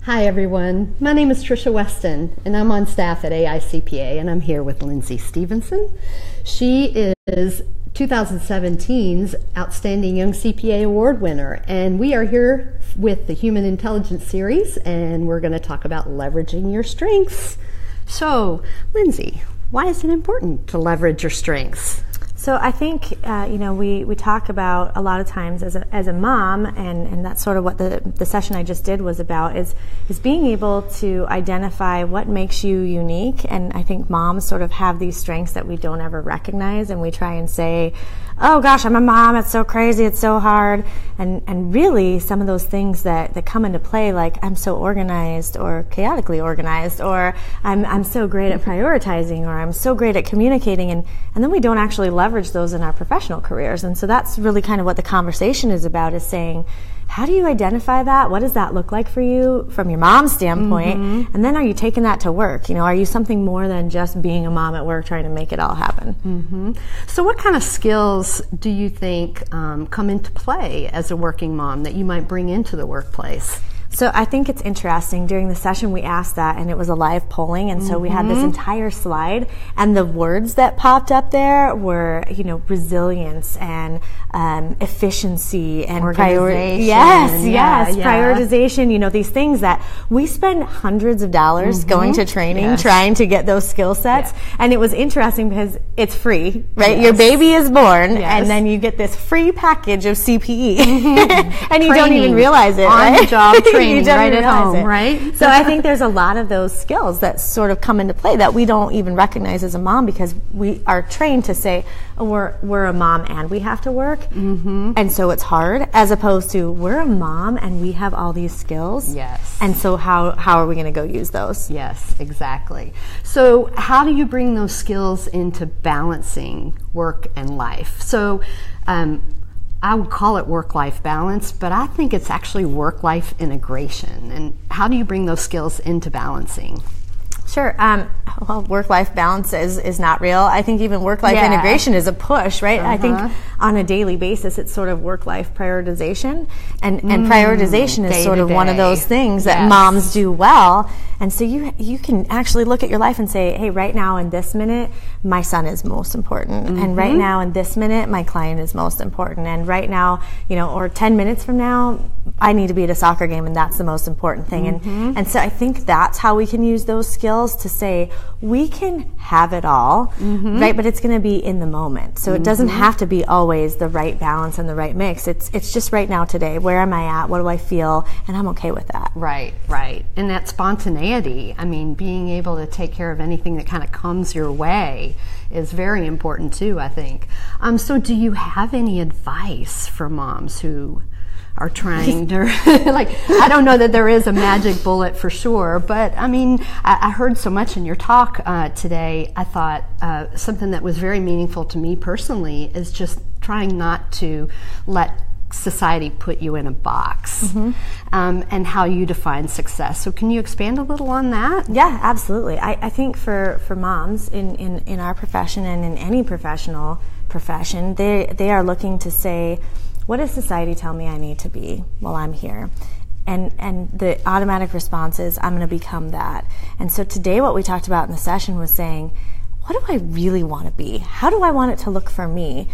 Hi everyone, my name is Tricia Weston and I'm on staff at AICPA and I'm here with Lindsay Stevenson. She is 2017's Outstanding Young CPA Award winner, and we are here with the Human Intelligence Series and we're going to talk about leveraging your strengths. So, Lindsay, why is it important to leverage your strengths? So I think, we talk about a lot of times as a mom, and that's sort of what the session I just did was about, is being able to identify what makes you unique. And I think moms sort of have these strengths that we don't ever recognize, and we try and say, oh gosh, I'm a mom, it's so crazy, it's so hard. And really some of those things that come into play, like I'm so organized or chaotically organized, or I'm so great at prioritizing, or I'm so great at communicating, and then we don't actually leverage those in our professional careers. And so that's really kind of what the conversation is about, is saying, how do you identify that? What does that look like for you from your mom's standpoint? Mm-hmm. And then are you taking that to work? Are you something more than just being a mom at work trying to make it all happen? Mm-hmm. So what kind of skills do you think come into play as a working mom that you might bring into the workplace? So I think it's interesting. During the session we asked that, and it was a live polling, and so we had this entire slide, and the words that popped up there were, resilience and efficiency and prioritization. Prioritization. These things that we spend hundreds of dollars going to training, trying to get those skill sets. Yeah. And it was interesting because it's free, right? Yes. Your baby is born, and then you get this free package of CPE, and you don't even realize it, right? On the job training. Right at home, right? So I think there's a lot of those skills that sort of come into play that we don't even recognize as a mom, because we are trained to say, oh, we're a mom and we have to work, and so it's hard, as opposed to we're a mom and we have all these skills. Yes. And so how are we going to go use those? Yes, exactly. So how do you bring those skills into balancing work and life? So I would call it work-life balance, but I think it's actually work-life integration. And how do you bring those skills into balancing? Sure. Well, work-life balance is not real. I think even work-life integration is a push, right? I think on a daily basis, it's sort of work-life prioritization. And prioritization is sort of one of those things that moms do well. And so you can actually look at your life and say, hey, right now in this minute, my son is most important. And right now in this minute, my client is most important. And right now, or 10 minutes from now, I need to be at a soccer game, and that's the most important thing. And so I think that's how we can use those skills to say, we can have it all, right? But it's going to be in the moment. So it doesn't have to be always the right balance and the right mix. It's just right now, today. Where am I at? What do I feel? And I'm okay with that. Right, right. And that spontaneity, I mean, being able to take care of anything that kind of comes your way is very important too, I think. So do you have any advice for moms who are trying to, I don't know that there is a magic bullet for sure, but I mean, I heard so much in your talk today. I thought something that was very meaningful to me personally is just trying not to let society put you in a box, and how you define success. So can you expand a little on that? Yeah, absolutely. I think for moms in our profession and in any professional profession, they are looking to say, what does society tell me I need to be while I'm here? And the automatic response is, I'm going to become that. And so today what we talked about in the session was saying, what do I really want to be? How do I want it to look for me?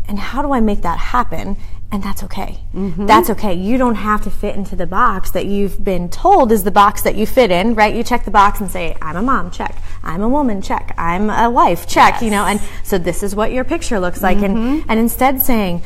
And how do I make that happen? And that's okay. That's okay. You don't have to fit into the box that you've been told is the box that you fit in, right? You check the box and say, I'm a mom, check. I'm a woman, check. I'm a wife, check. And so this is what your picture looks like. And instead saying,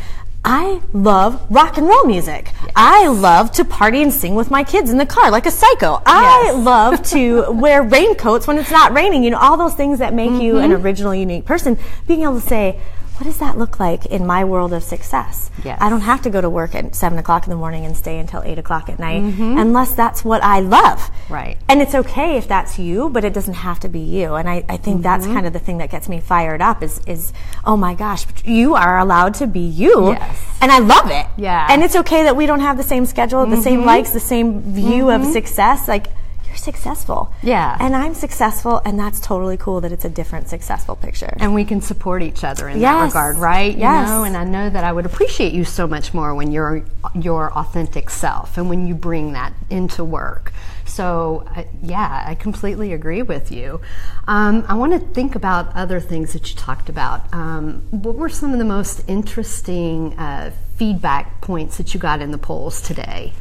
I love rock and roll music. Yes. I love to party and sing with my kids in the car like a psycho. I love to wear raincoats when it's not raining. All those things that make you an original, unique person. Being able to say, what does that look like in my world of success? Yes. I don't have to go to work at 7 o'clock in the morning and stay until 8 o'clock at night unless that's what I love. Right. And it's okay if that's you, but it doesn't have to be you. And I think that's kind of the thing that gets me fired up is, oh my gosh, you are allowed to be you. Yes. And I love it. Yeah. And it's okay that we don't have the same schedule, the same likes, the same view of success. Like, they're successful. Yeah. And I'm successful, and that's totally cool that it's a different successful picture. And we can support each other in that regard, right? You know, and I know that I would appreciate you so much more when you're your authentic self and when you bring that into work. So, yeah, I completely agree with you. I want to think about other things that you talked about. What were some of the most interesting feedback points that you got in the polls today?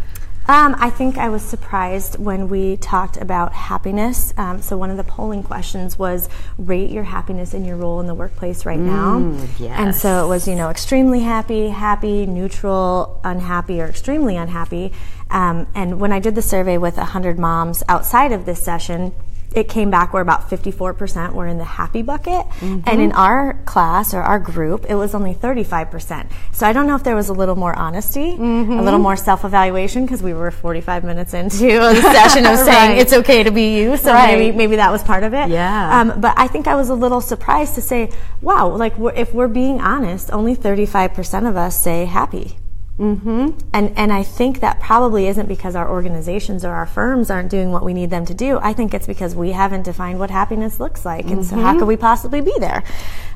I think I was surprised when we talked about happiness. So one of the polling questions was, rate your happiness in your role in the workplace right now. Yes. And so it was, extremely happy, happy, neutral, unhappy, or extremely unhappy. And when I did the survey with 100 moms outside of this session, it came back where about 54% were in the happy bucket. And in our class or our group, it was only 35%. So I don't know if there was a little more honesty, a little more self-evaluation, because we were 45 minutes into the session of saying it's okay to be you. So maybe that was part of it. Yeah. But I think I was a little surprised to say, wow, like if we're being honest, only 35% of us say happy. And I think that probably isn't because our organizations or our firms aren't doing what we need them to do. I think it's because we haven't defined what happiness looks like, and so how could we possibly be there?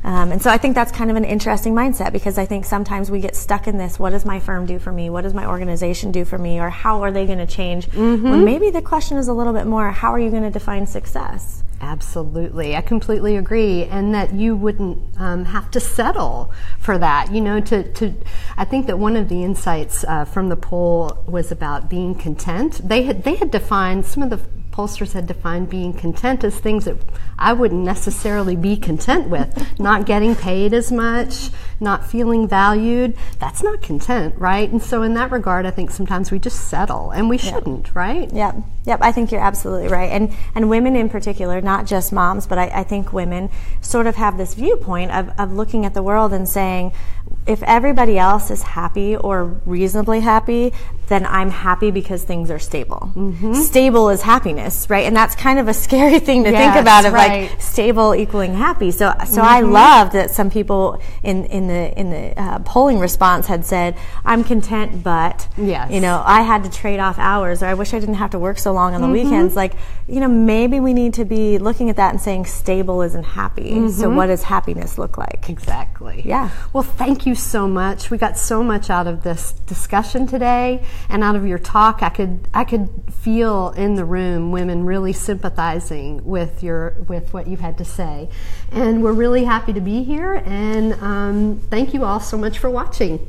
And so I think that's kind of an interesting mindset, because I think sometimes we get stuck in this, what does my firm do for me? What does my organization do for me? Or how are they going to change? When maybe the question is a little bit more, how are you going to define success? Absolutely. I completely agree. And that you wouldn't have to settle for that. I think that one of the insights from the poll was about being content. They had defined, some of the pollsters had defined being content as things that I wouldn't necessarily be content with. Not getting paid as much, not feeling valued. That's not content, right? And so in that regard, I think sometimes we just settle, and we shouldn't, right? Yep, I think you're absolutely right. And women in particular, not just moms, but I think women sort of have this viewpoint of looking at the world and saying, if everybody else is happy or reasonably happy, then I'm happy because things are stable. Stable is happiness, right? And that's kind of a scary thing to think about, of like stable equaling happy. So I love that some people in the polling response had said, I'm content, but I had to trade off hours, or I wish I didn't have to work so long on the weekends. Like, maybe we need to be looking at that and saying stable isn't happy. So what does happiness look like? Exactly. Yeah. Well, thank you so much. We got so much out of this discussion today, and out of your talk. I could feel in the room women really sympathizing with what you had to say, and we're really happy to be here. And thank you all so much for watching.